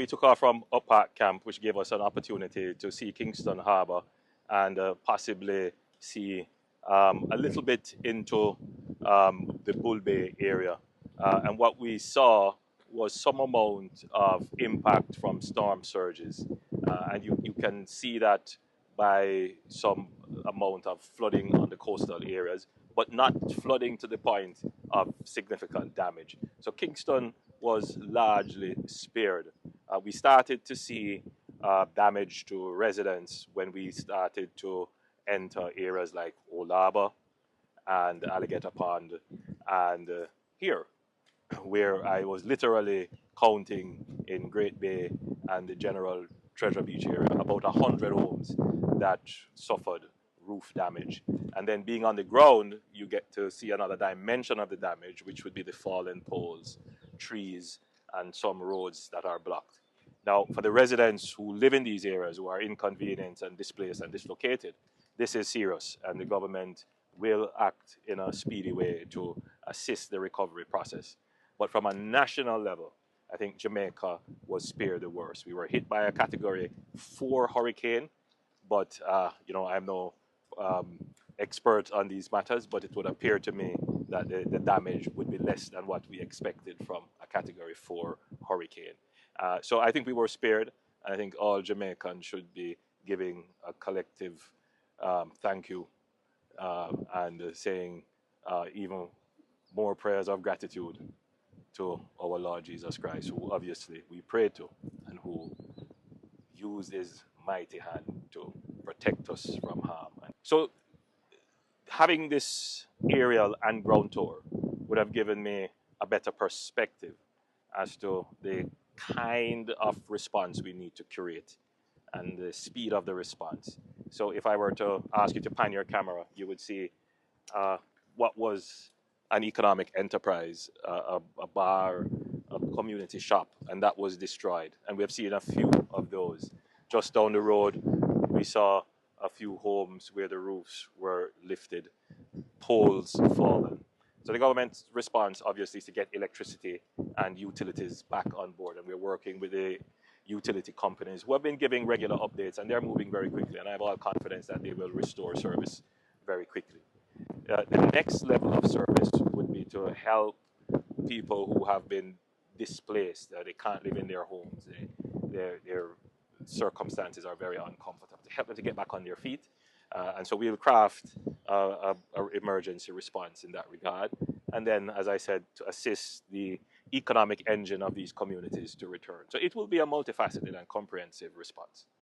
we took off from Up Park Camp, which gave us an opportunity to see Kingston Harbour and possibly see a little bit into the Bull Bay area. And what we saw was some amount of impact from storm surges. And you can see that by some amount of flooding on the coastal areas, but not flooding to the point of significant damage. So Kingston was largely spared. We started to see damage to residents when we started to enter areas like Old Harbour and Alligator Pond and here, where I was literally counting in Great Bay and the general Treasure Beach area, about 100 homes that suffered roof damage. And then being on the ground, you get to see another dimension of the damage, which would be the fallen poles, trees, and some roads that are blocked. Now, for the residents who live in these areas, who are inconvenienced and displaced and dislocated, this is serious, and the government will act in a speedy way to assist the recovery process. But from a national level, I think Jamaica was spared the worst. We were hit by a Category 4 hurricane, but you know, I'm no expert on these matters, but it would appear to me that the damage would be less than what we expected from a Category 4 hurricane. So I think we were spared, and I think all Jamaicans should be giving a collective thank you and saying even more prayers of gratitude to our Lord Jesus Christ, who obviously we pray to and who used his mighty hand to protect us from harm. So having this aerial and ground tour would have given me a better perspective as to the kind of response we need to curate and the speed of the response. So if I were to ask you to pan your camera, you would see what was an economic enterprise, a bar, a community shop, and that was destroyed. And we have seen a few of those. Just down the road, we saw a few homes where the roofs were lifted, poles fallen. So the government's response, obviously, is to get electricity and utilities back on board. And we're working with the utility companies who have been giving regular updates, and they're moving very quickly. And I have all confidence that they will restore service very quickly. The next level of service would be to help people who have been displaced. They can't live in their homes. Their circumstances are very uncomfortable. To help them to get back on their feet. And so we'll craft an emergency response in that regard. And then, as I said, to assist the economic engine of these communities to return. So it will be a multifaceted and comprehensive response.